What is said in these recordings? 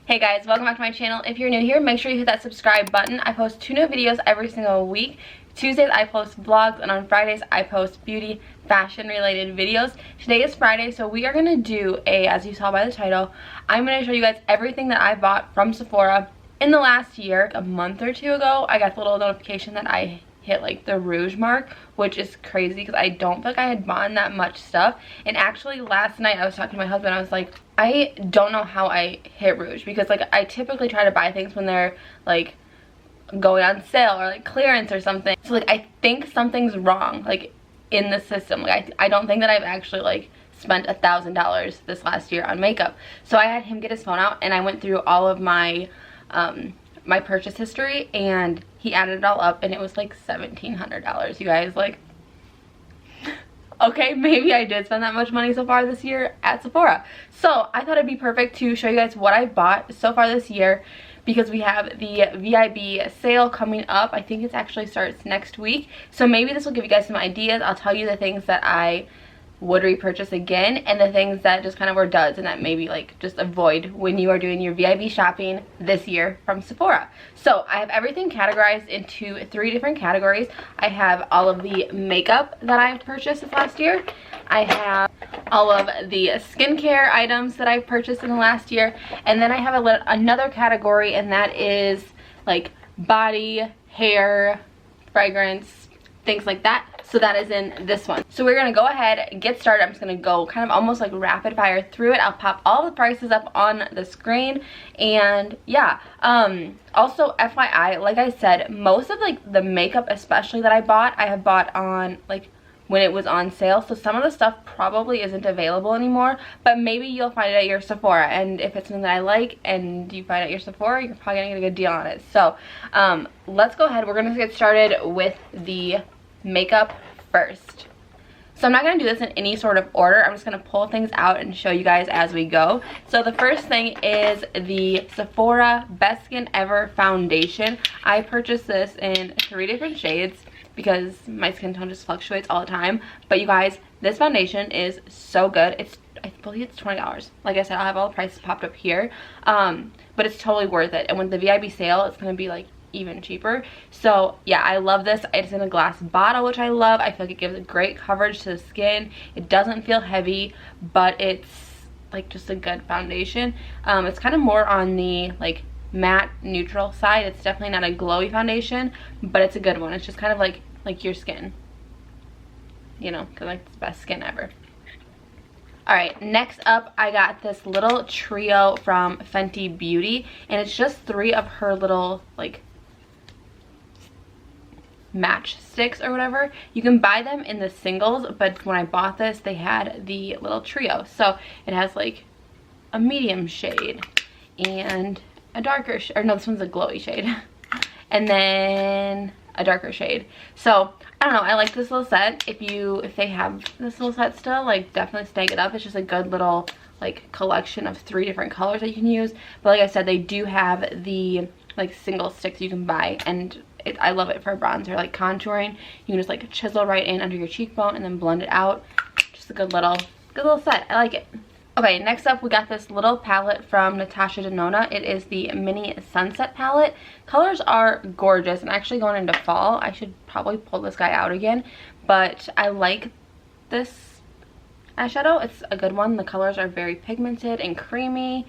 Hey guys, welcome back to my channel. If you're new here, make sure you hit that subscribe button. I post 2 new videos every single week. Tuesdays I post vlogs, and on Fridays I post beauty, fashion related videos. Today is Friday, so we are going to do as you saw by the title, I'm going to show you guys everything that I bought from Sephora in the last year. A month or two ago, I got the little notification that I hit like the rouge mark, which is crazy because I don't think I had bought that much stuff. And actually last night I was talking to my husband, I was like, I don't know how I hit rouge, because like I typically try to buy things when they're like going on sale or like clearance or something. So like I think something's wrong like in the system. Like I don't think that I've actually like spent $1,000 this last year on makeup. So I had him get his phone out and I went through all of my my purchase history, and he added it all up and it was like $1,700, you guys. Like, okay, maybe I did spend that much money so far this year at Sephora. So I thought it'd be perfect to show you guys what I bought so far this year, because we have the VIB sale coming up. I think it actually starts next week, so maybe this will give you guys some ideas. I'll tell you the things that I would repurchase again, and the things that just kind of were duds and that maybe like just avoid when you are doing your VIB shopping this year from Sephora. So I have everything categorized into 3 different categories. I have all of the makeup that I've purchased this last year. I have all of the skincare items that I've purchased in the last year, and then I have another category, and that is like body, hair, fragrance, things like that. So that is in this one. So we're gonna go ahead and get started. I'm just gonna go kind of almost like rapid fire through it. I'll pop all the prices up on the screen, and yeah. Also FYI, like I said, most of like the makeup especially that I have bought on like when it was on sale. So some of the stuff probably isn't available anymore, but maybe you'll find it at your Sephora, and if it's something that I like and you find it at your Sephora, you're probably gonna get a good deal on it. So let's go ahead. We're gonna get started with the makeup first. So I'm not going to do this in any sort of order. I'm just going to pull things out and show you guys as we go. So the first thing is the Sephora Best Skin Ever Foundation. I purchased this in 3 different shades because my skin tone just fluctuates all the time. But you guys, this foundation is so good. I believe it's $20. Like I said, I'll have all the prices popped up here. But it's totally worth it. And with the VIB sale, it's going to be like even cheaper. So yeah, I love this. It's in a glass bottle, which I love. I feel like it gives a great coverage to the skin. It doesn't feel heavy, but it's like just a good foundation. It's kind of more on the like matte neutral side. It's definitely not a glowy foundation, but it's a good one. It's just kind of like your skin, you know, because like it's the best skin ever. Alright, next up I got this little trio from Fenty Beauty, and it's just 3 of her little like match sticks or whatever. You can buy them in the singles, but when I bought this they had the little trio. So it has like a medium shade and a darker or no, this one's a glowy shade and then a darker shade. So I don't know, I like this little set. If they have this little set still, like definitely snag it up. It's just a good little like collection of 3 different colors that you can use. But like I said, they do have the like single sticks you can buy, and I love it for bronzer, like contouring. You can just like chisel right in under your cheekbone and then blend it out. Just a good little set. I like it. Okay, next up we got this little palette from Natasha Denona. It is the Mini Sunset palette. Colors are gorgeous, and actually going into fall, I should probably pull this guy out again, but I like this eyeshadow. It's a good one. The colors are very pigmented and creamy.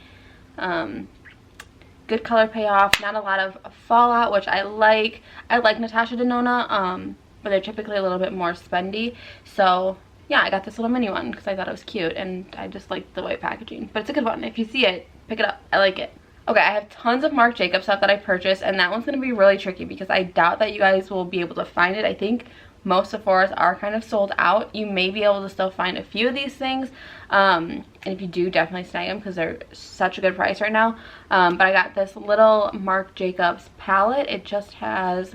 Good color payoff, not a lot of fallout, which I like. I like Natasha Denona, but they're typically a little bit more spendy. So yeah, I got this little mini one because I thought it was cute, and I just like the white packaging. But it's a good one. If you see it, pick it up. I like it. Okay, I have tons of Marc Jacobs stuff that I purchased, and that one's going to be really tricky because I doubt that you guys will be able to find it. I think most Sephora's are kind of sold out. You may be able to still find a few of these things, and if you do, definitely snag them because they're such a good price right now. But I got this little Marc Jacobs palette. It just has,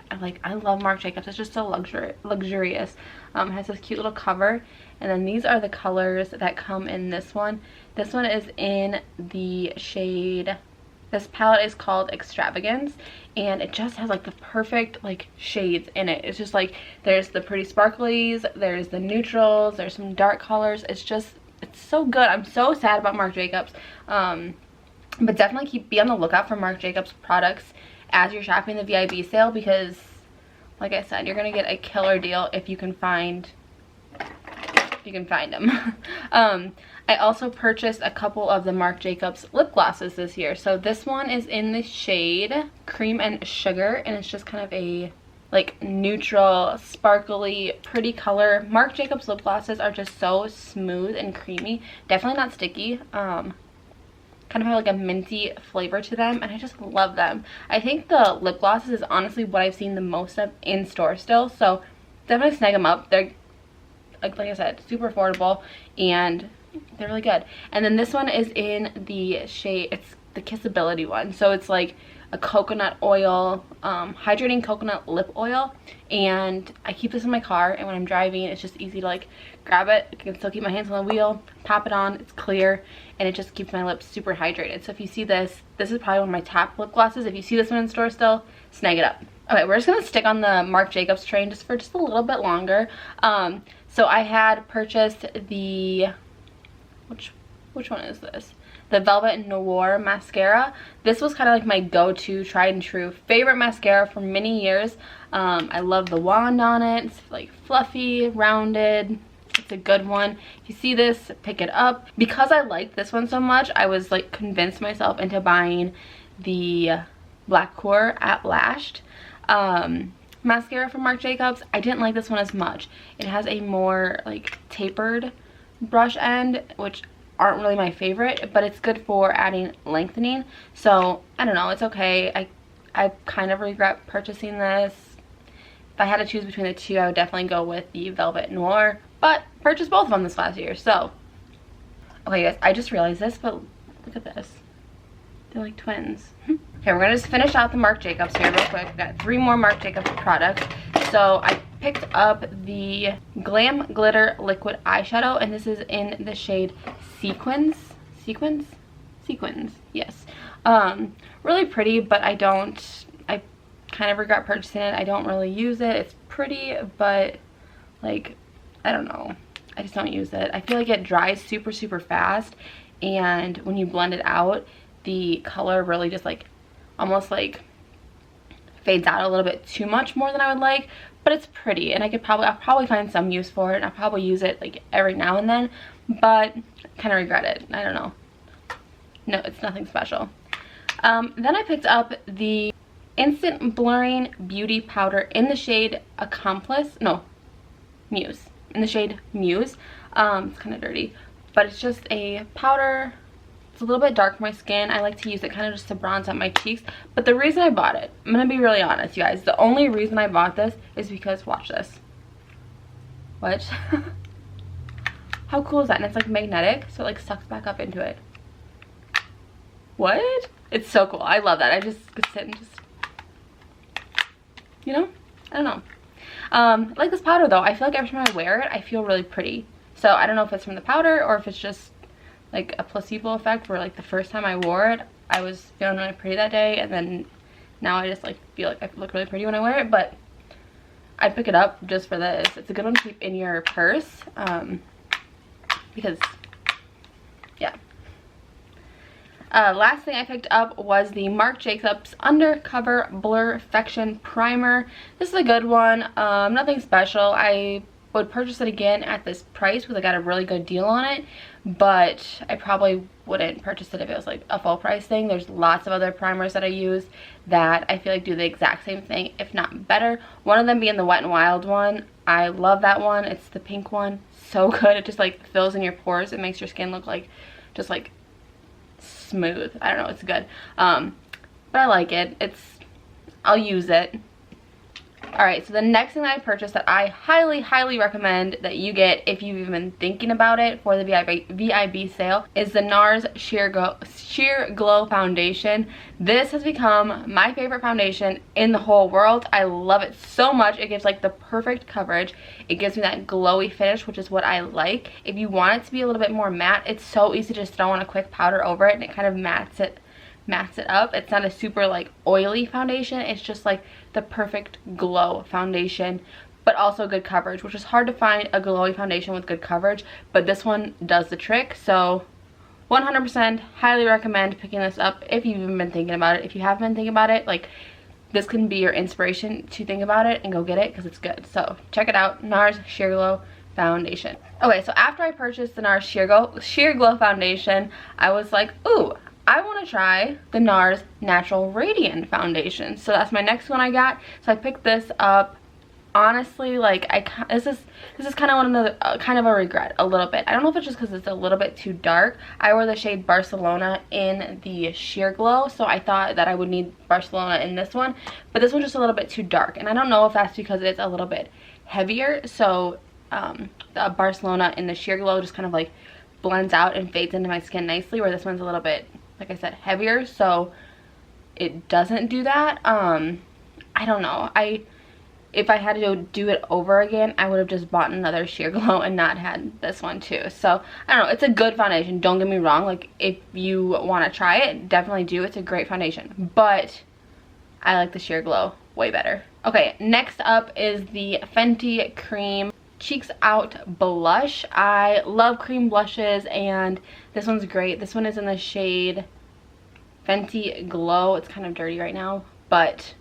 I love Marc Jacobs. It's just so luxurious. It has this cute little cover, and then these are the colors that come in this one. This one is in the shade, this palette is called Extravagance, and it just has like the perfect like shades in it. It's just like there's the pretty sparklies, there's the neutrals, there's some dark colors. It's so good. I'm so sad about Marc Jacobs. But definitely be on the lookout for Marc Jacobs products as you're shopping the VIB sale, because like I said, you're gonna get a killer deal if you can find them. I also purchased a couple of the Marc Jacobs lip glosses this year. So this one is in the shade Cream and Sugar, and it's just kind of a like neutral, sparkly, pretty color. Marc Jacobs lip glosses are just so smooth and creamy. Definitely not sticky. Kind of have like a minty flavor to them, and I just love them. I think the lip glosses is honestly what I've seen the most of in store still, so definitely snag them up. They're like I said, super affordable, and they're really good. And then this one is in the shade, it's the Kissability one, so it's like a coconut oil, hydrating coconut lip oil, and I keep this in my car, and when I'm driving it's just easy to like grab it. I can still keep my hands on the wheel, pop it on, it's clear, and it just keeps my lips super hydrated. So if you see this is probably one of my top lip glosses. If you see this one in store still, snag it up. Okay, we're just gonna stick on the Marc Jacobs train just for a little bit longer. So I had purchased the, which one is this? The Velvet Noir mascara. This was kind of like my go-to, tried and true favorite mascara for many years. I love the wand on it. It's like fluffy, rounded. It's a good one. If you see this, pick it up. Because I liked this one so much, I was like convinced myself into buying the Black Core at Lashed mascara from Marc Jacobs. I didn't like this one as much. It has a more like tapered brush end, which aren't really my favorite, but it's good for adding lengthening. So I don't know, it's okay. I kind of regret purchasing this. If I had to choose between the two, I would definitely go with the Velvet Noir, but purchased both of them this last year. So okay guys, I just realized this, but look at this, they're like twins. Okay, we're gonna just finish out the Marc Jacobs here real quick. We've got 3 more Marc Jacobs products. So I picked up the Glam Glitter Liquid Eyeshadow, and this is in the shade Sequins, yes. Really pretty, but I kind of regret purchasing it. I don't really use it. It's pretty, but like, I don't know, I just don't use it. I feel like it dries super fast, and when you blend it out, the color really just like almost like fades out a little bit too much more than I would like, but it's pretty, and I'll probably find some use for it, and I'll probably use it like every now and then, but kind of regret it. I don't know. No, it's nothing special. Then I picked up the Instant Blurring Beauty Powder in the shade Muse. In the shade Muse. It's kind of dirty, but it's just a powder. It's a little bit dark for my skin. I like to use it kind of just to bronze out my cheeks. But the reason I bought it, I'm going to be really honest, you guys. The only reason I bought this is because, watch this. What? How cool is that? And it's like magnetic, so it like sucks back up into it. What? It's so cool. I love that. I just could sit and just, you know? I don't know. I like this powder though. I feel like every time I wear it, I feel really pretty. So I don't know if it's from the powder or if it's just like a placebo effect where like the first time I wore it, I was feeling really pretty that day, and then now I just like feel like I look really pretty when I wear it. But I'd pick it up just for this. It's a good one to keep in your purse, because yeah. Last thing I picked up was the Marc Jacobs Undercover Blurfection Primer. This is a good one. Nothing special. I would purchase it again at this price because I got a really good deal on it, but I probably wouldn't purchase it if it was like a full price thing. There's lots of other primers that I use that I feel like do the exact same thing, if not better. One of them being the Wet n Wild one. I love that one. It's the pink one. So good. It just like fills in your pores. It makes your skin look like just like smooth. I don't know, it's good. But I like it. I'll use it. Alright, so the next thing that I purchased that I highly recommend that you get if you've even been thinking about it for the VIB sale is the Nars Sheer Glow Foundation. This has become my favorite foundation in the whole world. I love it so much. It gives like the perfect coverage. It gives me that glowy finish, which is what I like. If you want it to be a little bit more matte, it's so easy to just throw on a quick powder over it and it kind of mattes it up. It's not a super like oily foundation. It's just like the perfect glow foundation, but also good coverage, which is hard to find a glowy foundation with good coverage, but this one does the trick. So 100% highly recommend picking this up if you've even been thinking about it. If you have been thinking about it, like, this can be your inspiration to think about it and go get it because it's good. So check it out. Nars Sheer Glow Foundation. Okay, so after I purchased the Nars Sheer Glow Foundation, I was like, ooh, I want to try the Nars Natural Radiant Foundation. So that's my next one I got. So I picked this up. Honestly, like, this is kind of one of the kind of a regret a little bit. I don't know if it's just because it's a little bit too dark. I wore the shade Barcelona in the Sheer Glow, so I thought that I would need Barcelona in this one, but this one's just a little bit too dark, and I don't know if that's because it's a little bit heavier. So the Barcelona in the Sheer Glow just kind of like blends out and fades into my skin nicely, where this one's a little bit, like I said, heavier, so it doesn't do that. I don't know. If I had to do it over again, I would have just bought another Sheer Glow and not had this one too. So, I don't know. It's a good foundation. Don't get me wrong. Like, if you want to try it, definitely do. It's a great foundation. But I like the Sheer Glow way better. Okay, next up is the Fenty Cream Cheeks Out Blush. I love cream blushes, and this one's great. This one is in the shade Fenty Glow. It's kind of dirty right now, but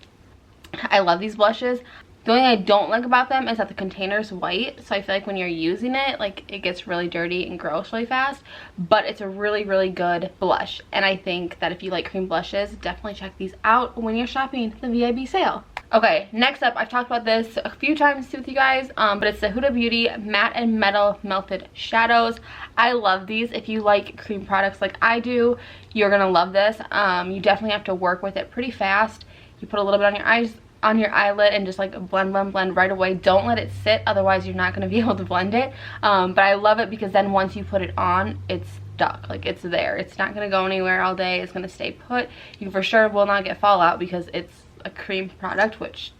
I love these blushes. The only thing I don't like about them is that the container's white, so I feel like when you're using it, like, it gets really dirty and gross really fast, but it's a really, really good blush, and I think that if you like cream blushes, definitely check these out when you're shopping the VIB sale. Okay, next up, I've talked about this a few times with you guys, but it's the Huda Beauty Matte and Metal Melted Shadows. I love these. If you like cream products like I do, you're gonna love this. You definitely have to work with it pretty fast. You put a little bit on your eyes, on your eyelid, and just like blend right away. Don't let it sit, otherwise you're not going to be able to blend it. But I love it because then once you put it on, it's stuck, like, it's there. It's not going to go anywhere all day. It's going to stay put. You for sure will not get fallout because it's a cream product, which,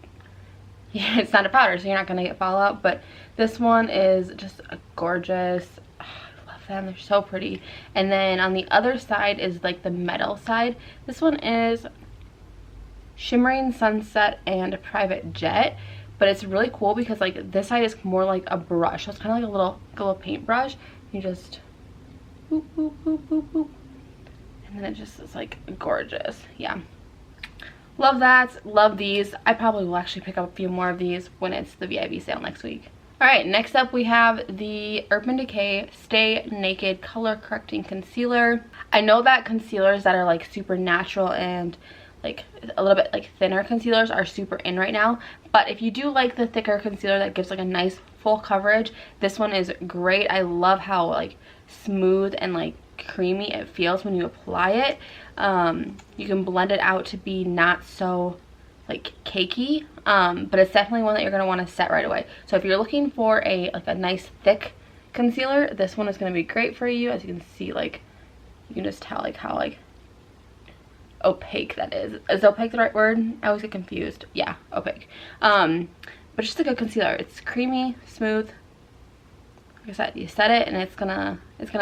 yeah, it's not a powder, so you're not going to get fallout. But this one is just a gorgeous, I love them, they're so pretty. And then on the other side is like the metal side. This one is Shimmering Sunset and Private Jet, but it's really cool because, like, this side is more like a brush, so it's kind of like a little paintbrush. You just boop, boop, boop, boop, boop, and then it just is like gorgeous. Yeah, love that. Love these. I probably will actually pick up a few more of these when it's the VIB sale next week. Alright, next up we have the Urban Decay Stay Naked Color Correcting Concealer. I know that concealers that are like super natural and like a little bit like thinner concealers are super in right now, but if you do like the thicker concealer that gives like a nice full coverage, this one is great. I love how like smooth and like creamy it feels when you apply it. You can blend it out to be not so like cakey, but it's definitely one that you're going to want to set right away. So if you're looking for a nice thick concealer, this one is going to be great for you. As you can see, like, you can just tell like how like opaque that is. Is opaque the right word? I always get confused. Yeah, opaque. But just a good concealer. It's creamy, smooth. Like I said, you set it and it's gonna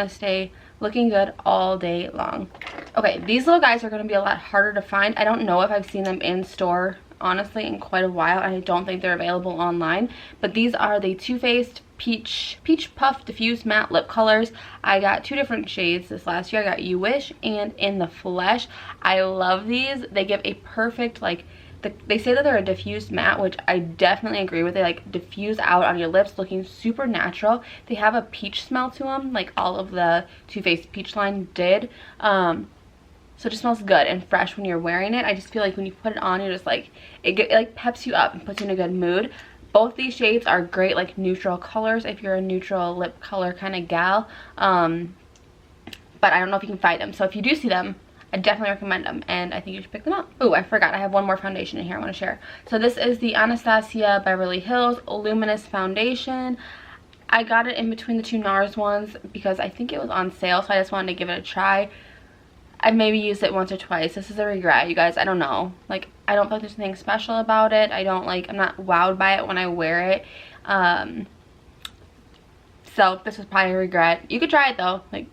stay looking good all day long. Okay, these little guys are gonna be a lot harder to find. I don't know if I've seen them in store, honestly, in quite a while. I don't think they're available online, but these are the Too Faced Peach Puff Diffuse Matte Lip Colors. I got two different shades this last year. I got You Wish and In the Flesh. I love these. They give a perfect, like, they say that they're a diffused matte, which I definitely agree with. They like diffuse out on your lips, looking super natural. They have a peach smell to them, like all of the Too Faced peach line did. So it just smells good and fresh when you're wearing it. I just feel like when you put it on, you're just like, it like peps you up and puts you in a good mood. Both these shades are great, like neutral colors if you're a neutral lip color kind of gal. But I don't know if you can find them. So if you do see them, I definitely recommend them, and I think you should pick them up. Oh, I forgot. I have one more foundation in here I want to share. So this is the Anastasia Beverly Hills Luminous Foundation. I got it in between the two Nars ones because I think it was on sale, so I just wanted to give it a try. I maybe used it once or twice. This is a regret, you guys. I don't know. Like, I don't feel like there's anything special about it. I'm not wowed by it when I wear it. So this was probably a regret. You could try it though. Like,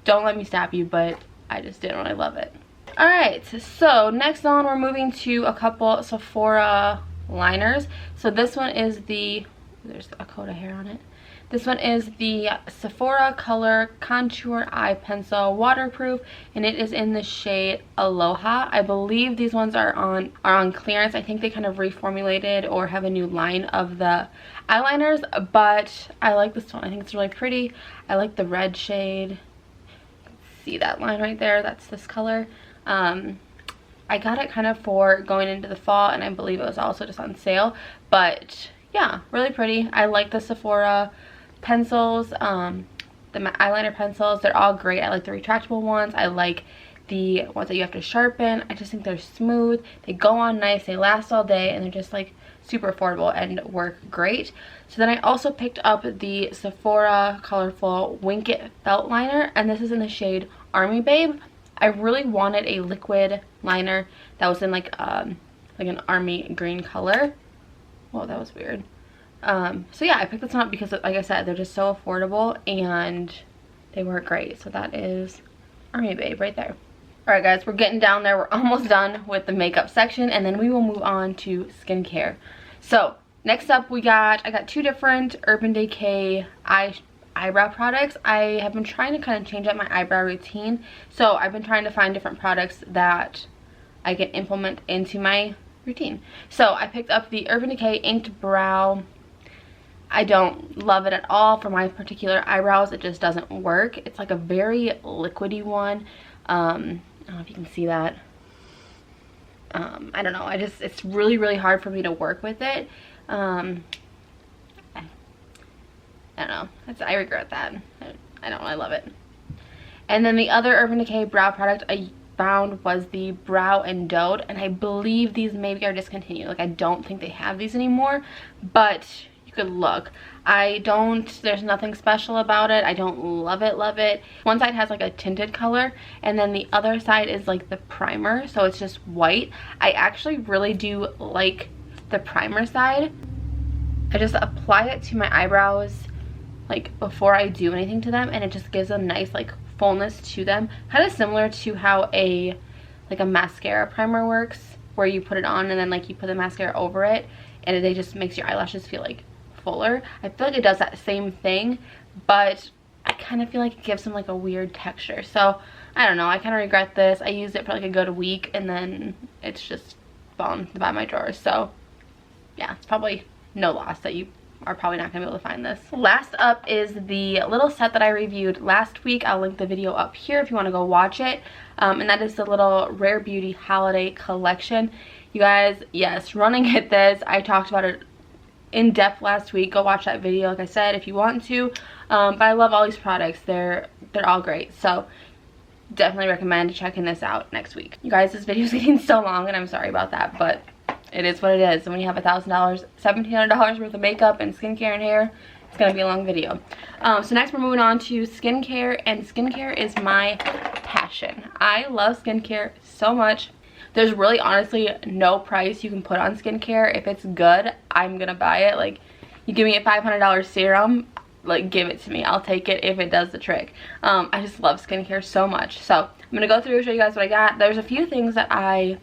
don't let me stop you, but I just didn't really love it. Alright, so next on we're moving to a couple Sephora liners. So this one is the, there's a coat of hair on it. This one is the Sephora Color Contour Eye Pencil Waterproof, and it is in the shade Aloha. I believe these ones are on clearance. I think they kind of reformulated or have a new line of the eyeliners, but I like this one. I think it's really pretty. I like the red shade. See that line right there? That's this color. I got it kind of for going into the fall, and I believe it was also just on sale, but yeah, really pretty. I like the Sephora pencils, the eyeliner pencils. They're all great. I like the retractable ones. I like the ones that you have to sharpen. I just think they're smooth. They go on nice. They last all day, and they're just like super affordable and work great. So then I also picked up the Sephora Colorful Wink It Felt Liner, and this is in the shade Army Babe. I really wanted a liquid liner that was in like an army green color. Whoa, that was weird. So yeah, I picked this one up because, like I said, they're just so affordable and they work great. So that is Army Babe right there. Alright guys, we're getting down there. We're almost done with the makeup section, and then we will move on to skincare. So next up I got two different Urban Decay eyebrow products. I have been trying to kind of change up my eyebrow routine, so I've been trying to find different products that I can implement into my routine. So I picked up the Urban Decay Inked Brow. I don't love it at all for my particular eyebrows. It just doesn't work. It's like a very liquidy one. I don't know if you can see that. I don't know. It's really hard for me to work with it. I don't know. I regret that. I don't really love it. And then the other Urban Decay brow product I found was the Brow Endowed, and I believe these maybe are discontinued. Like, I don't think they have these anymore, but you could look. There's nothing special about it. I don't love it. One side has like a tinted color, and then the other side is like the primer, so it's just white. I actually really do like the primer side. I just apply it to my eyebrows like before I do anything to them, and it just gives a nice like fullness to them, kind of similar to how a mascara primer works, where you put it on and then like you put the mascara over it, and it just makes your eyelashes feel like fuller. I feel like it does that same thing, but I kind of feel like it gives them like a weird texture. So I don't know, I kind of regret this. I used it for like a good week, and then it's just fallen to the bottom of my drawer. So yeah, it's probably no loss that you are probably not gonna be able to find this. Last up is the little set that I reviewed last week. I'll link the video up here if you want to go watch it, and that is the little Rare Beauty Holiday Collection. You guys, yes, running at this. I talked about it in depth last week. Go watch that video, like I said, if you want to. But I love all these products. They're all great. So definitely recommend checking this out next week. You guys, this video is getting so long, and I'm sorry about that, but it is what it is. And when you have $1,000, $1,700 worth of makeup and skincare and hair, it's gonna be a long video. So next we're moving on to skincare, and skincare is my passion. I love skincare so much. There's really honestly no price you can put on skincare. If it's good, I'm gonna buy it. Like, you give me a $500 serum, like, give it to me. I'll take it if it does the trick. I just love skincare so much. So I'm gonna go through and show you guys what I got. There's a few things that I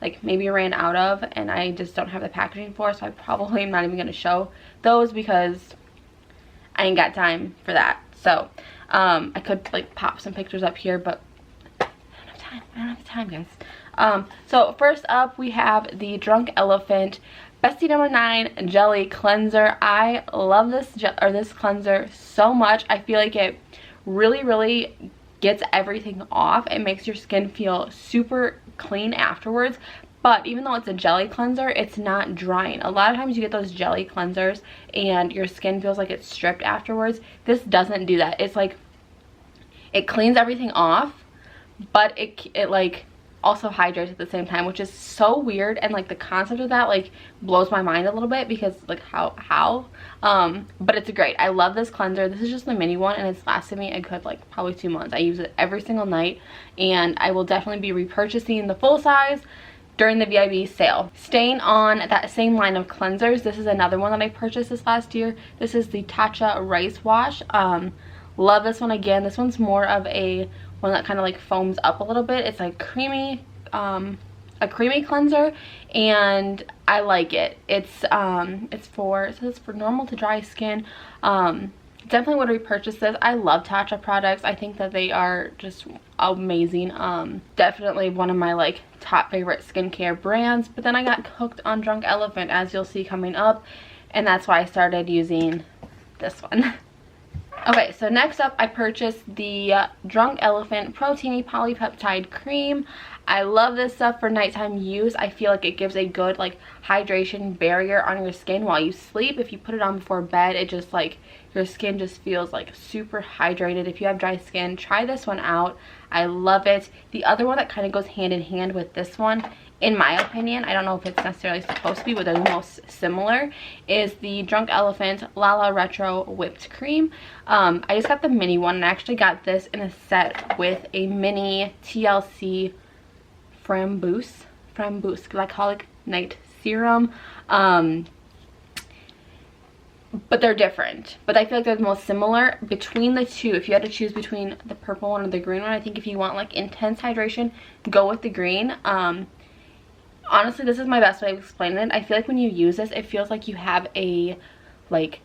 like maybe ran out of and I just don't have the packaging for, so I probably am not even gonna show those because I ain't got time for that. So I could like pop some pictures up here, but I don't have time guys. So first up we have the Drunk Elephant Bestie No. 9 Jelly Cleanser. I love this cleanser so much. I feel like it really gets everything off. It makes your skin feel super clean afterwards, but even though it's a jelly cleanser, it's not drying. A lot of times you get those jelly cleansers and your skin feels like it's stripped afterwards. This doesn't do that. It's like, it cleans everything off, but it like also hydrates at the same time, which is so weird, and like the concept of that like blows my mind a little bit because like how but it's great. I love this cleanser. This is just the mini one, and it's lasted me a good like probably 2 months. I use it every single night, and I will definitely be repurchasing the full size during the VIB sale. Staying on that same line of cleansers, this is another one that I purchased this last year. This is the Tatcha Rice Wash. Love this one again. This one's more of a one that kind of like foams up a little bit. It's like creamy, a creamy cleanser, and I like it. It says for normal to dry skin. definitely would repurchase this. I love Tatcha products. I think that they are just amazing. Definitely one of my like top favorite skincare brands. But then I got hooked on Drunk Elephant, as you'll see coming up, and that's why I started using this one. Okay, so next up I purchased the Drunk Elephant Proteiny Polypeptide Cream. I love this stuff for nighttime use. I feel like it gives a good like hydration barrier on your skin while you sleep. If you put it on before bed, it just like, your skin just feels like super hydrated. If you have dry skin, try this one out. I love it. The other one that kind of goes hand in hand with this one, in my opinion, I don't know if it's necessarily supposed to be, but they're the most similar, is the Drunk Elephant Lala Retro Whipped Cream. I just got the mini one, and I actually got this in a set with a mini TLC Framboos Glycolic Night Serum. But they're different, but I feel like they're the most similar. Between the two, if you had to choose between the purple one or the green one, I think if you want like intense hydration, go with the green. Honestly, this is my best way of explaining it. I feel like when you use this, it feels like you have a, like,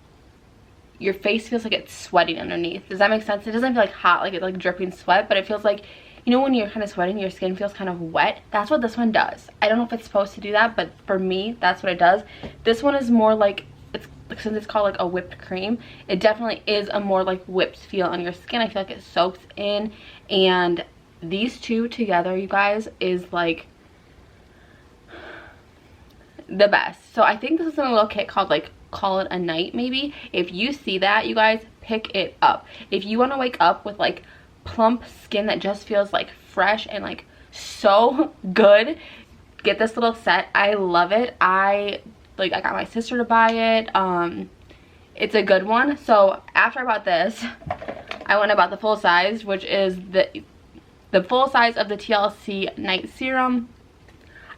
your face feels like it's sweating underneath. Does that make sense? It doesn't feel like hot, like it's like dripping sweat, but it feels like, you know, when you're kind of sweating, your skin feels kind of wet. That's what this one does. I don't know if it's supposed to do that, but for me, that's what it does. This one is more like, since it's called like a whipped cream, it definitely is a more like whipped feel on your skin. I feel like it soaks in, and these two together, you guys, is like the best. So I think this is in a little kit called like Call It a Night, maybe. If you see that, you guys, pick it up. If you want to wake up with like plump skin that just feels like fresh and like so good, get this little set. I love it. I got my sister to buy it. It's a good one. So after I bought this, I went and bought the full size, which is the full size of the TLC Night Serum.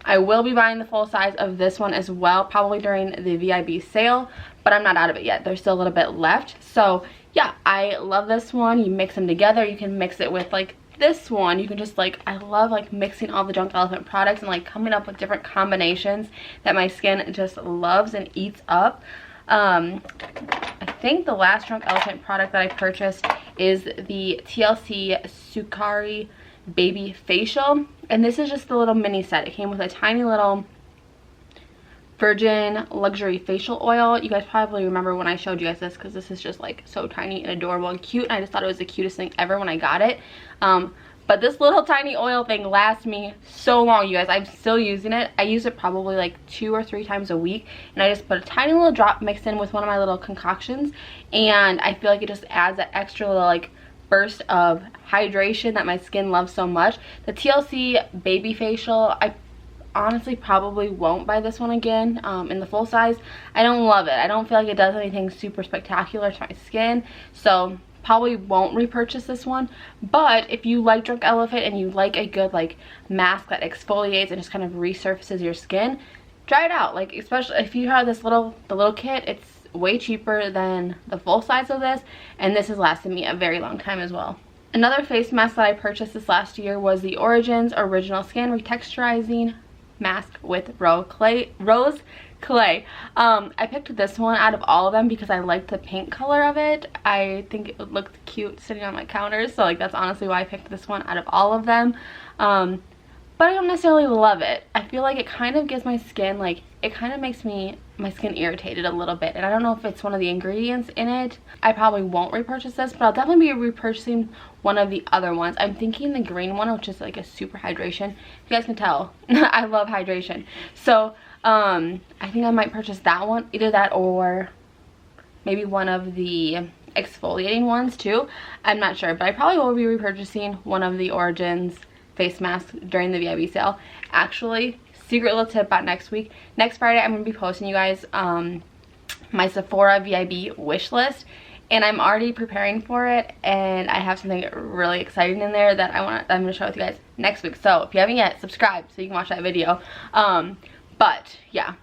I will be buying the full size of this one as well, probably during the VIB sale, but I'm not out of it yet. There's still a little bit left. So yeah, I love this one. You mix them together. You can mix it with like this one. You can just like, I love like mixing all the Drunk Elephant products and like coming up with different combinations that my skin just loves and eats up. I think the last Drunk Elephant product that I purchased is the TLC Sukari Baby Facial, and this is just the little mini set. It came with a tiny little virgin luxury facial oil. You guys probably remember when I showed you guys this, because this is just like so tiny and adorable and cute, and I just thought it was the cutest thing ever when I got it. But this little tiny oil thing lasts me so long, you guys. I'm still using it. I use it probably like 2 or 3 times a week, and I just put a tiny little drop mixed in with one of my little concoctions, and I feel like it just adds that extra little like burst of hydration that my skin loves so much. The TLC Baby Facial, I honestly probably won't buy this one again in the full size. I don't love it. I don't feel like it does anything super spectacular to my skin, so probably won't repurchase this one. But if you like Drunk Elephant and you like a good like mask that exfoliates and just kind of resurfaces your skin, try it out. Like, especially if you have the little kit, it's way cheaper than the full size of this, and this has lasted me a very long time as well. Another face mask that I purchased this last year was the Origins Original Skin Re-Texturizing Mask with Rose Clay. I picked this one out of all of them because I liked the pink color of it. I think it looked cute sitting on my counter, so like that's honestly why I picked this one out of all of them. But I don't necessarily love it. I feel like it kind of gives my skin, like, it kind of makes my skin irritated a little bit, and I don't know if it's one of the ingredients in it. I probably won't repurchase this, but I'll definitely be repurchasing one of the other ones. I'm thinking the green one, which is like a super hydration. You guys can tell I love hydration, so I think I might purchase that one, either that or maybe one of the exfoliating ones too. I'm not sure, but I probably will be repurchasing one of the Origins face masks during the VIB sale. Actually, secret little tip about next week. Next Friday, I'm going to be posting you guys my Sephora VIB wish list, and I'm already preparing for it, and I have something really exciting in there that I'm going to share with you guys next week. So if you haven't yet, subscribe so you can watch that video. But yeah,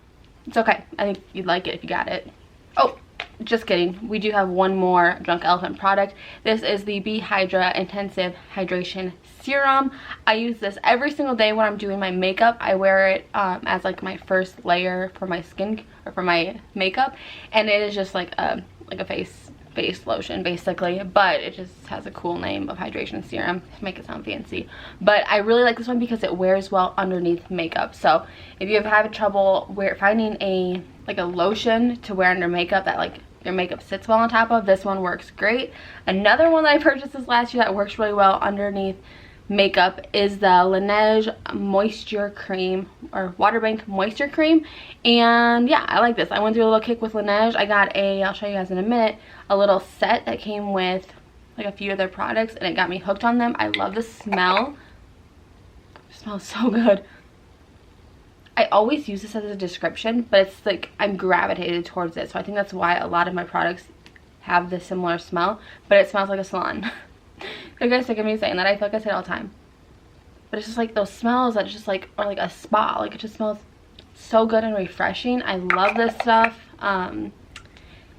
it's okay. I think you'd like it if you got it. Oh, just kidding. We do have one more Drunk Elephant product. This is the Be Hydra Intensive Hydration Serum. I use this every single day when I'm doing my makeup. I wear it as like my first layer for my skin or for my makeup, and it is just like a face face lotion basically, but it just has a cool name of hydration serum to make it sound fancy. But I really like this one because it wears well underneath makeup. So if you have had trouble finding a lotion to wear under makeup that like your makeup sits well on top of, this one works great. Another one that I purchased this last year that works really well underneath makeup is the Laneige moisture cream, or water bank moisture cream. And yeah, I like this. I went through a little kick with Laneige. I got I'll show you guys in a minute, a little set that came with like a few of their products, and it got me hooked on them. I love the smell. It smells so good. I always use this as a description, but it's like I'm gravitated towards it, so I think that's why a lot of my products have this similar smell, but it smells like a salon. You guys sick of me saying that? I feel like I say it all the time, but it's just like those smells that just like, or like a spa, like it just smells so good and refreshing. I love this stuff.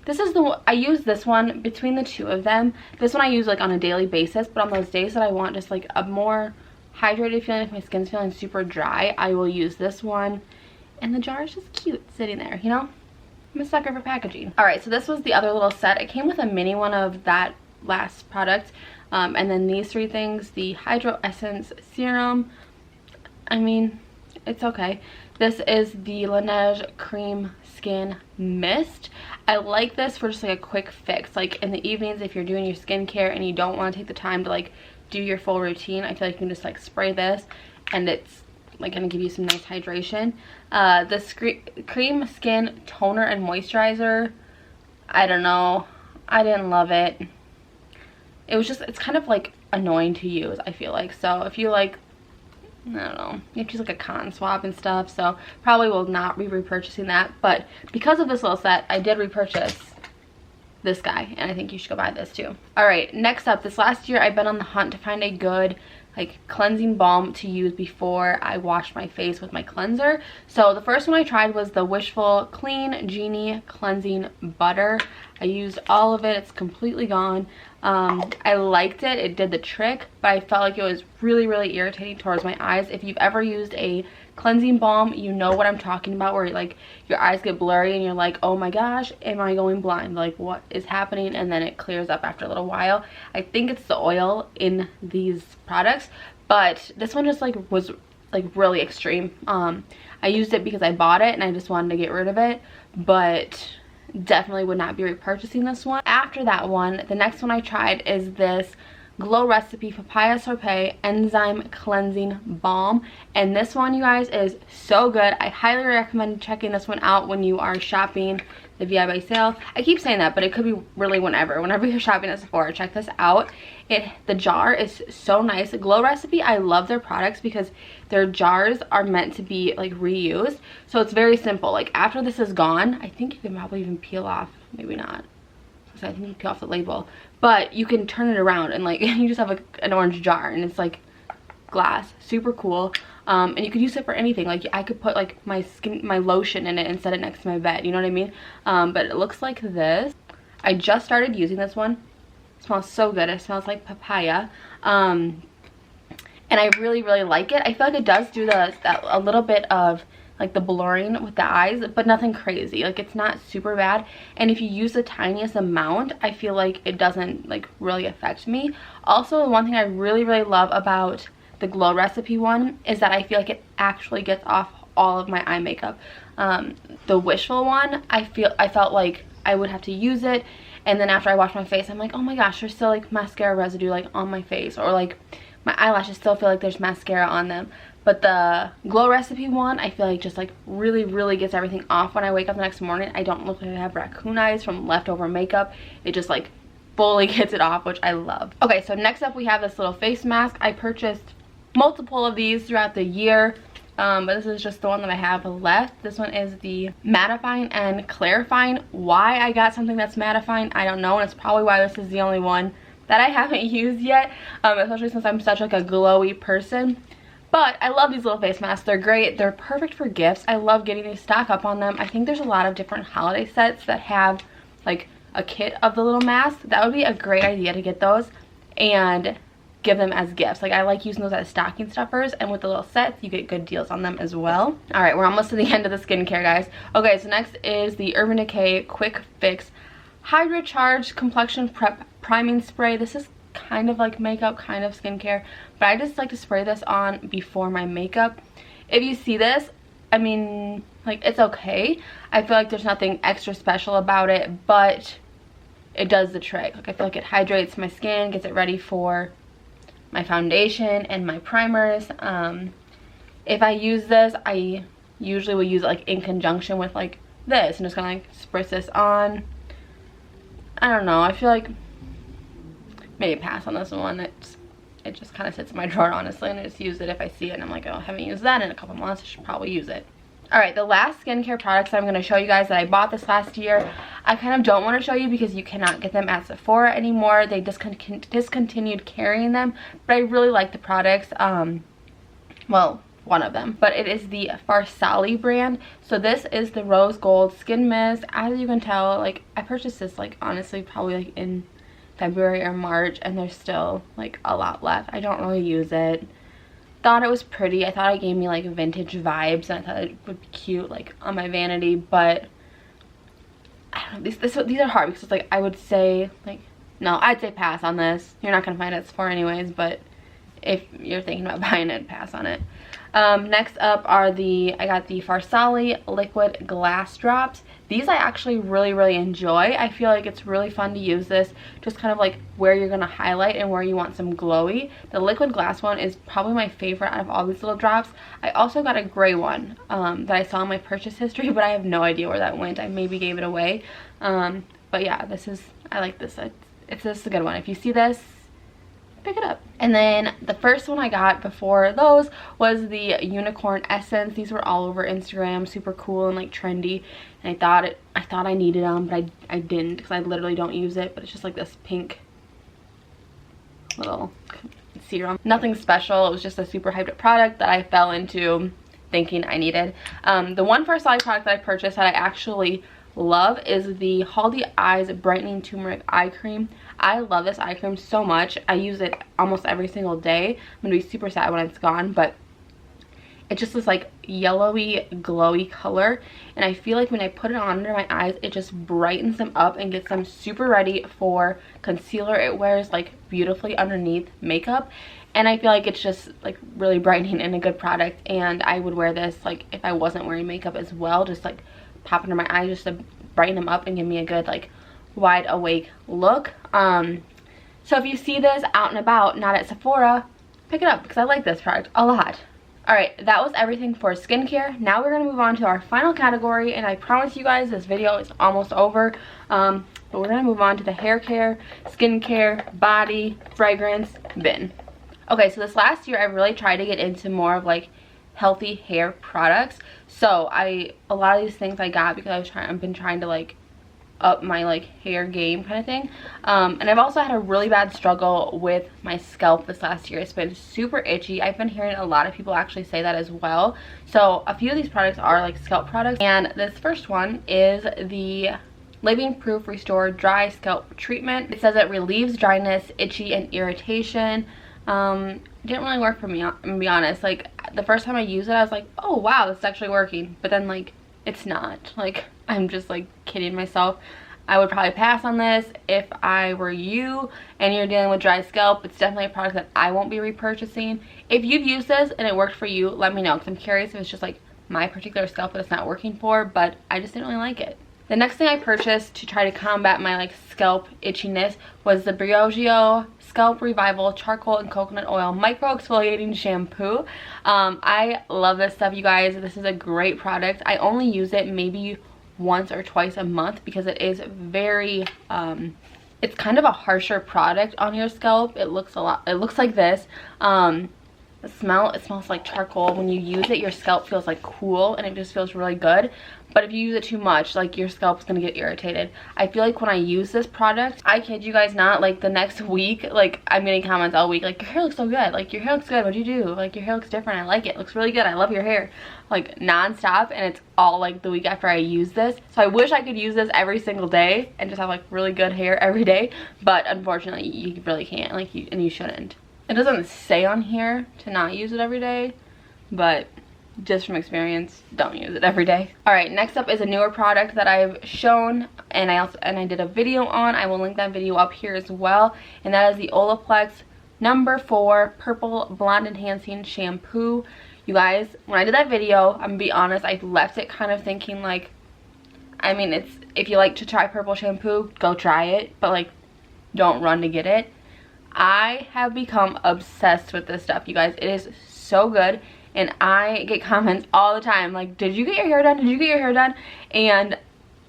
This is I use this one between the two of them. This one I use like on a daily basis, but on those days that I want just like a more hydrated feeling, if my skin's feeling super dry, I will use this one. And the jar is just cute sitting there, you know? I'm a sucker for packaging. Alright, so this was the other little set. It came with a mini one of that last product. And then these three things, the Hydra Essence Serum. I mean, it's okay. This is the Laneige Cream Skin Mist. I like this for just like a quick fix. Like in the evenings if you're doing your skincare and you don't want to take the time to like do your full routine, I feel like you can just like spray this and it's like gonna give you some nice hydration. This Cream Skin Toner and Moisturizer, I don't know. I didn't love it. It was just, it's kind of like annoying to use, I feel like. So if you like, I don't know, you have to use like a cotton swab and stuff, so probably will not be repurchasing that. But because of this little set, I did repurchase this guy, and I think you should go buy this too. Alright, next up, this last year I've been on the hunt to find a good like cleansing balm to use before I wash my face with my cleanser. So the first one I tried was the Wishful Clean Genie Cleansing Butter. I used all of it. It's completely gone. I liked it. It did the trick, but I felt like it was really, really irritating towards my eyes. If you've ever used a cleansing balm, you know what I'm talking about, where like your eyes get blurry and you're like, oh my gosh, am I going blind? Like what is happening? And then it clears up after a little while. I think it's the oil in these products, but this one just like was like really extreme. I used it because I bought it and I just wanted to get rid of it, but definitely would not be repurchasing this one. After that one, the next one I tried is this Glow Recipe Papaya Sorbet Enzyme Cleansing Balm, and this one, you guys, is so good. I highly recommend checking this one out when you are shopping the VIB Sale. I keep saying that, but it could be really whenever you're shopping at Sephora. Check this out. The jar is so nice. Glow Recipe, I love their products because their jars are meant to be like reused, so it's very simple. Like after this is gone, I think you can probably even peel off, maybe not, because I think you peel off the label, but you can turn it around and like you just have like an orange jar and it's like glass. Super cool. And you could use it for anything. Like I could put like my lotion in it and set it next to my bed, you know what I mean? But it looks like this. I just started using this one. It smells so good. It smells like papaya. And I really, really like it. I feel like it does do a little bit of like the blurring with the eyes, but nothing crazy. Like it's not super bad, and if you use the tiniest amount, I feel like it doesn't like really affect me. Also, the one thing I really, really love about the Glow Recipe one is that I feel like it actually gets off all of my eye makeup. The Wishful one, I felt like I would have to use it, and then after I wash my face, I'm like, oh my gosh, there's still like mascara residue like on my face, or like my eyelashes still feel like there's mascara on them. But the Glow Recipe one, I feel like just like really, really gets everything off when I wake up the next morning. I don't look like I have raccoon eyes from leftover makeup. It just like fully gets it off, which I love. Okay, so next up we have this little face mask. I purchased multiple of these throughout the year, but this is just the one that I have left. This one is the Mattifying and Clarifying. Why I got something that's mattifying, I don't know, and it's probably why this is the only one that I haven't used yet, especially since I'm such like a glowy person. But I love these little face masks. They're great. They're perfect for gifts. I love getting these, stock up on them. I think there's a lot of different holiday sets that have like a kit of the little masks. That would be a great idea to get those and give them as gifts. Like I like using those as stocking stuffers, and with the little sets you get good deals on them as well. All right, we're almost to the end of the skincare, guys. Okay, so next is the Urban Decay Quick Fix Hydra Charged Complexion Prep Priming Spray. This is kind of like makeup, kind of skincare, but I just like to spray this on before my makeup. If you see this, I mean, like, it's okay. I feel like there's nothing extra special about it, but it does the trick. Like, I feel like it hydrates my skin, gets it ready for my foundation and my primers. If I use this, I usually will use it like in conjunction with like this and just kind of like spritz this on. I don't know, I feel like maybe pass on this one. It just kind of sits in my drawer, honestly, and I just use it if I see it and I'm like, oh, I haven't used that in a couple months, I should probably use it. Alright, the last skincare products that I'm going to show you guys that I bought this last year, I kind of don't want to show you because you cannot get them at Sephora anymore. They discontinued carrying them, but I really like the products. Well, one of them, but it is the Farsali brand. So this is the rose gold skin mist. As you can tell, like, I purchased this like honestly probably like in February or March, and there's still like a lot left. I don't really use it. Thought it was pretty. I thought it gave me like vintage vibes, and I thought it would be cute like on my vanity, but I don't know, these are hard because it's like I would say like, no, I'd say pass on this. You're not gonna find it at Sephora anyways, but if you're thinking about buying it, pass on it. Next up are I got the Farsali liquid glass drops. These I actually really enjoy. I feel like it's really fun to use this just kind of like where you're gonna highlight and where you want some glowy. The liquid glass one is probably my favorite out of all these little drops. I also got a gray one that I saw in my purchase history, but I have no idea where that went. I maybe gave it away. But yeah, I like this. This is a good one. If you see this, pick it up. And then the first one I got before those was the Unicorn Essence. These were all over Instagram, super cool and like trendy, and I thought I needed them, but I didn't because I literally don't use it. But it's just like this pink little serum, nothing special. It was just a super hyped product that I fell into thinking I needed. The one Farsali product that I purchased that I actually love is the Haldy Eyes Brightening Turmeric Eye Cream. I love this eye cream so much. I use it almost every single day. I'm gonna be super sad when it's gone, but it's just this like yellowy glowy color, and I feel like when I put it on under my eyes, it just brightens them up and gets them super ready for concealer. It wears like beautifully underneath makeup, and I feel like it's just like really brightening and a good product. And I would wear this like if I wasn't wearing makeup as well, just like pop under my eyes just to brighten them up and give me a good like wide awake look. So if you see this out and about, not at Sephora, pick it up because I like this product a lot. Alright, that was everything for skincare. Now we're going to move on to our final category, and I promise you guys this video is almost over. But we're going to move on to the hair care, skincare, body, fragrance bin. Okay, so this last year I really tried to get into more of like healthy hair products. So a lot of these things I got because I've been trying to like up my like hair game kind of thing. And I've also had a really bad struggle with my scalp this last year. It's been super itchy. I've been hearing a lot of people actually say that as well. So a few of these products are like scalp products, and this first one is the Living Proof Restore Dry Scalp Treatment. It says it relieves dryness, itchy, and irritation. It didn't really work for me, I'm gonna be honest. Like the first time I used it, I was like, oh wow, this is actually working, but then like it's not. Like I'm just like kidding myself. I would probably pass on this if I were you and you're dealing with dry scalp. It's definitely a product that I won't be repurchasing. If you've used this and it worked for you, let me know, because I'm curious if it's just like my particular scalp that it's not working for, but I just didn't really like it. The next thing I purchased to try to combat my like scalp itchiness was the Briogeo Scalp Revival Charcoal and Coconut Oil Micro Exfoliating Shampoo. I love this stuff, you guys. This is a great product. I only use it maybe once or twice a month because it is very it's kind of a harsher product on your scalp. It looks like this. It smells like charcoal. When you use it, your scalp feels like cool and it just feels really good. But if you use it too much, like your scalp's gonna get irritated. I feel like when I use this product, I kid you guys not, like the next week, like I'm getting comments all week like, your hair looks so good, like your hair looks good, what'd you do? Like your hair looks different, I like it, looks really good, I love your hair. Like non-stop, and it's all like the week after I use this. So I wish I could use this every single day and just have like really good hair every day, but unfortunately you really can't, like you shouldn't. It doesn't say on here to not use it every day, but just from experience, don't use it every day. All right, next up is a newer product that I've shown and I did a video on. I will link that video up here as well, and that is the Olaplex No. 4 Purple Blonde Enhancing Shampoo. You guys, when I did that video, I'm gonna be honest, I left it kind of thinking like, I mean, it's, if you like to try purple shampoo, go try it, but like, don't run to get it. I have become obsessed with this stuff, you guys. It is so good, and I get comments all the time like, did you get your hair done? Did you get your hair done? And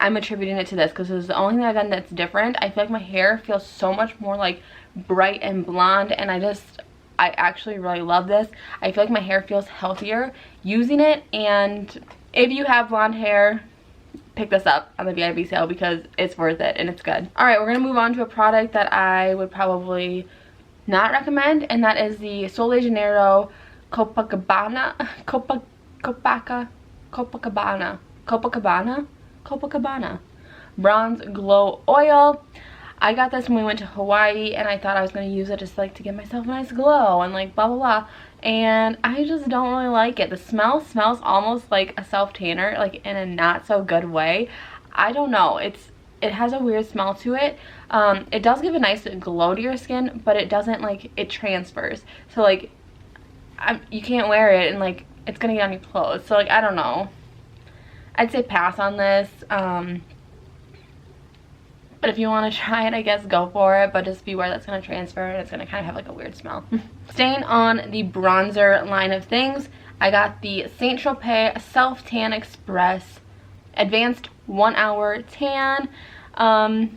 I'm attributing it to this because this is the only thing I've done that's different. I feel like my hair feels so much more like bright and blonde, and I actually really love this. I feel like my hair feels healthier using it, and if you have blonde hair, pick this up on the VIB sale because it's worth it and it's good. All right, we're gonna move on to a product that I would probably not recommend, and that is the Sol de Janeiro Copacabana Bronze Glow Oil. I got this when we went to Hawaii, and I thought I was going to use it just like to give myself a nice glow and like blah blah blah, and I just don't really like it. The smell smells almost like a self-tanner, like in a not so good way. I don't know, it has a weird smell to it. It does give a nice glow to your skin, but it doesn't, like, it transfers, so like you can't wear it and like it's gonna get on your clothes, so like I don't know. I'd say pass on this. But if you want to try it, I guess go for it, but just beware that's going to transfer and it's going to kind of have like a weird smell. Staying on the bronzer line of things, I got the Saint-Tropez Self Tan Express Advanced 1 Hour Tan. I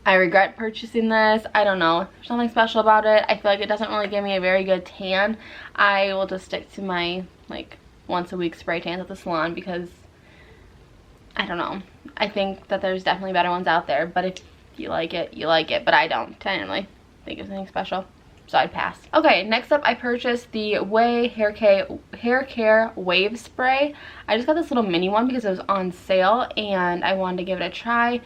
regret purchasing this. I don't know, there's nothing special about it. I feel like it doesn't really give me a very good tan. I will just stick to my like once a week spray tans at the salon because I don't know. I think that there's definitely better ones out there, but if you like it, you like it. But I don't technically think it's anything special, so I'd pass. Okay, next up I purchased the Ouai Hair Care Wave Spray. I just got this little mini one because it was on sale and I wanted to give it a try.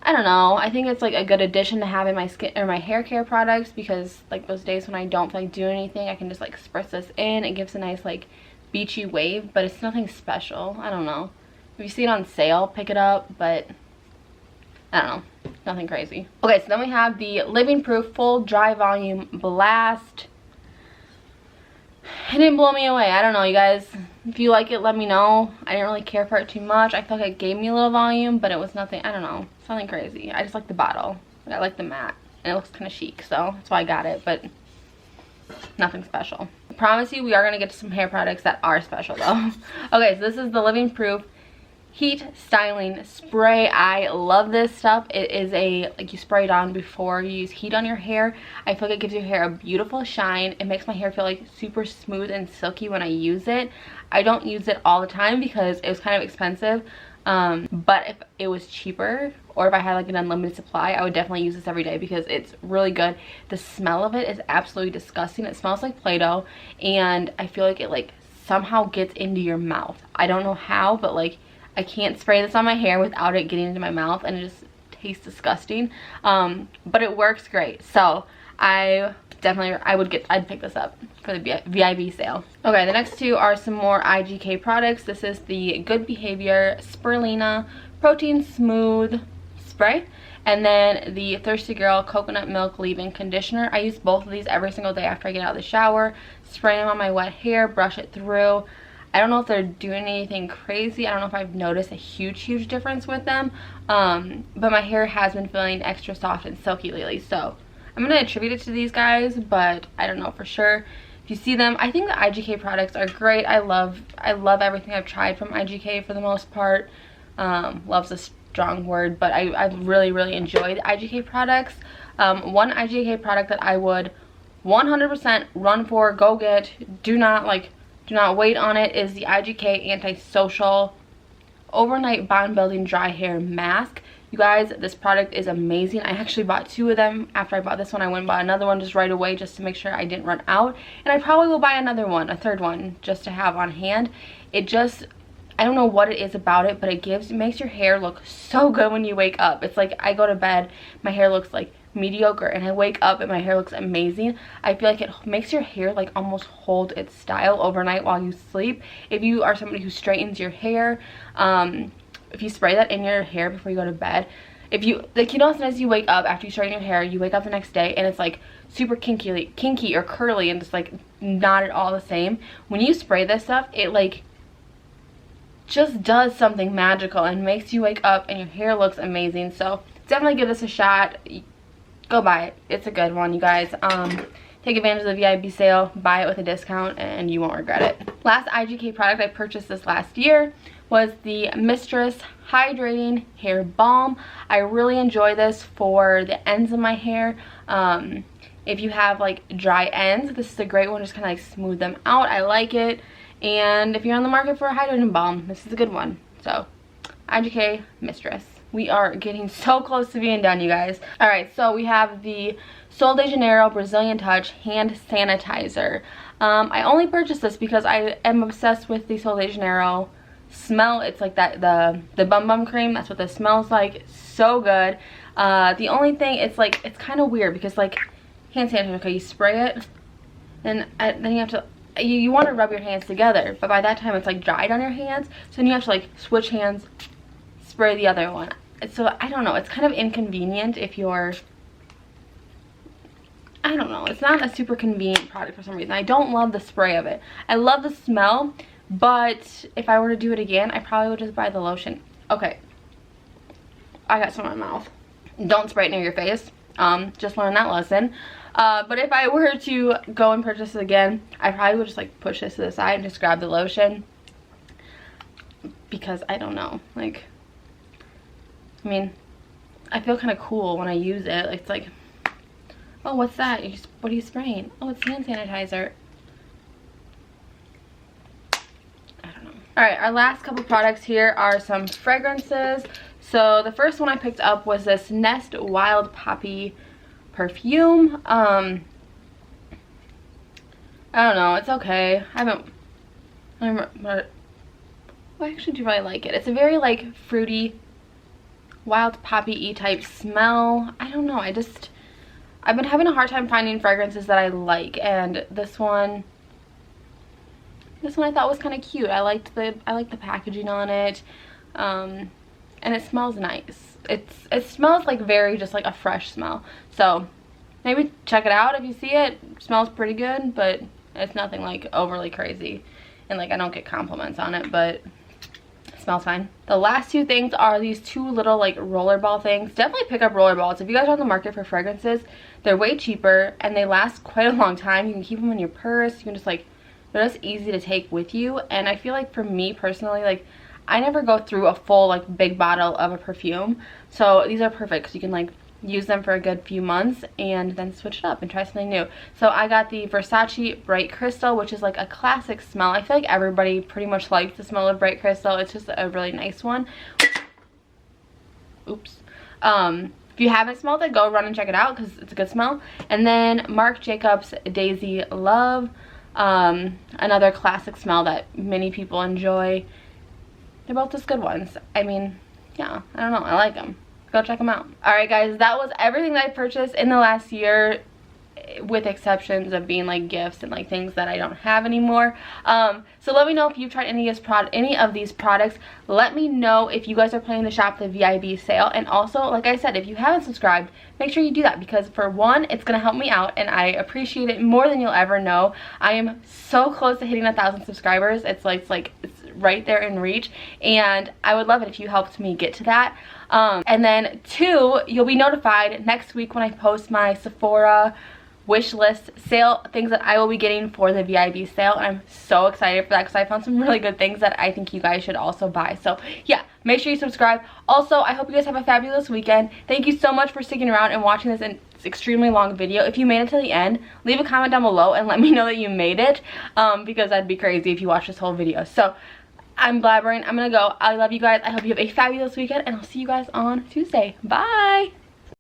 I don't know, I think it's like a good addition to have in my skin or my hair care products, because like those days when I don't feel like doing anything, I can just like spritz this in. It gives a nice like beachy wave, but it's nothing special. I don't know. If you see it on sale, pick it up, but I don't know, nothing crazy. Okay, so then we have the Living Proof Full Dry Volume Blast. It didn't blow me away. I don't know, you guys. If you like it, let me know. I didn't really care for it too much. I felt like it gave me a little volume, but it was nothing, I don't know, it's nothing crazy. I just like the bottle. I like the matte, and it looks kind of chic, so that's why I got it, but nothing special. I promise you we are going to get to some hair products that are special though. Okay, so this is the Living Proof Heat Styling Spray. I love this stuff. It is a, like, you spray it on before you use heat on your hair. I feel like it gives your hair a beautiful shine. It makes my hair feel like super smooth and silky when I use it. I don't use it all the time because it was kind of expensive, but if it was cheaper or if I had like an unlimited supply, I would definitely use this every day because it's really good. The smell of it is absolutely disgusting. It smells like Play-Doh, and I feel like it like somehow gets into your mouth. I don't know how, but like I can't spray this on my hair without it getting into my mouth, and it just tastes disgusting. But it works great. So I'd pick this up for the VIB sale. Okay, the next two are some more IGK products. This is the Good Behavior Spirulina Protein Smooth Spray, and then the Thirsty Girl Coconut Milk Leave-In Conditioner. I use both of these every single day after I get out of the shower. Spray them on my wet hair, brush it through. I don't know if they're doing anything crazy. I don't know if I've noticed a huge difference with them, but my hair has been feeling extra soft and silky lately, so I'm going to attribute it to these guys, but I don't know for sure. If you see them, I think the IGK products are great. I love everything I've tried from IGK for the most part. Love's a strong word, but I really enjoy the IGK products. One IGK product that I would 100% run for, go get, do not wait on it, is the IGK Antisocial Overnight Bond Building Dry Hair Mask. You guys, this product is amazing. I actually bought 2 of them. After I bought this one, I went and bought another one just right away just to make sure I didn't run out. And I probably will buy another one, a third one, just to have on hand. It just, I don't know what it is about it, but it makes your hair look so good when you wake up. It's like I go to bed, my hair looks like mediocre and I wake up and my hair looks amazing, I feel like it makes your hair like almost hold its style overnight while you sleep. If you are somebody who straightens your hair, if you spray that in your hair before you go to bed, if you, like, you know, sometimes you wake up after you straighten your hair, you wake up the next day and it's like super kinky or curly and just like not at all the same. When you spray this stuff, it like just does something magical and makes you wake up and your hair looks amazing. So definitely give this a shot. Go buy it. It's a good one, you guys. Take advantage of the VIB sale, buy it with a discount, and you won't regret it. Last IGK product I purchased this last year was the Mistress Hydrating Hair Balm. I really enjoy this for the ends of my hair. If you have like dry ends, this is a great one. Just kind of like smooth them out. I like it. And if you're on the market for a hydrating balm, this is a good one. So, IGK Mistress. We are getting so close to being done, you guys. Alright, so we have the Sol de Janeiro Brazilian Touch Hand Sanitizer. I only purchased this because I am obsessed with the Sol de Janeiro smell. It's like that, the Bum Bum Cream. That's what this smells like. So good. The only thing, it's like, it's kind of weird because like hand sanitizer, okay, you spray it and then you have to, you want to rub your hands together, but by that time it's like dried on your hands, so then you have to like switch hands, spray the other one. So I don't know, it's kind of inconvenient if you're, I don't know, it's not a super convenient product for some reason. I don't love the spray of it. I love the smell, but if I were to do it again, I probably would just buy the lotion. Okay, I got some in my mouth. Don't spray it near your face. Just learn that lesson. But if I were to go and purchase it again, I probably would just like push this to the side and just grab the lotion, because I don't know, like, I mean, I feel kind of cool when I use it. It's like, oh, what's that? What are you spraying? Oh, it's hand sanitizer. I don't know. Alright, our last couple products here are some fragrances. So the first one I picked up was this Nest Wild Poppy perfume. I don't know, it's okay. I actually do really like it. It's a very like fruity, wild poppy-y type smell. I don't know, I've been having a hard time finding fragrances that I like, and this one I thought was kind of cute. I like the packaging on it, and it smells nice. It smells like very just like a fresh smell. So maybe check it out if you see it. It smells pretty good, but it's nothing like overly crazy, and like I don't get compliments on it, but it smells fine. The last two things are these two little like rollerball things. Definitely pick up rollerballs if you guys are on the market for fragrances. They're way cheaper and they last quite a long time. You can keep them in your purse. You can just like, they're just easy to take with you. And I feel like for me personally, like I never go through a full like big bottle of a perfume, so these are perfect because you can like use them for a good few months and then switch it up and try something new. So I got the Versace Bright Crystal, which is like a classic smell. I feel like everybody pretty much likes the smell of Bright Crystal. It's just a really nice one. Oops. If you haven't smelled it, go run and check it out because it's a good smell. And then Marc Jacobs Daisy Love, another classic smell that many people enjoy. They're both just good ones. I mean, yeah, I don't know, I like them. Go check them out. Alright guys, that was everything that I purchased in the last year, with exceptions of being like gifts and like things that I don't have anymore. So let me know if you've tried any of these products. Let me know if you guys are planning to shop the VIB sale. And also, like I said, if you haven't subscribed, make sure you do that, because for one, it's gonna help me out and I appreciate it more than you'll ever know. I am so close to hitting 1,000 subscribers. It's right there in reach, and I would love it if you helped me get to that. And then two, you'll be notified next week when I post my Sephora wish list sale, things that I will be getting for the VIB sale. And I'm so excited for that because I found some really good things that I think you guys should also buy. So yeah, make sure you subscribe. Also, I hope you guys have a fabulous weekend. Thank you so much for sticking around and watching this extremely long video. If you made it to the end, leave a comment down below and let me know that you made it, because that'd be crazy if you watched this whole video. So I'm blabbering. I'm gonna go. I love you guys. I hope you have a fabulous weekend, and I'll see you guys on Tuesday. Bye!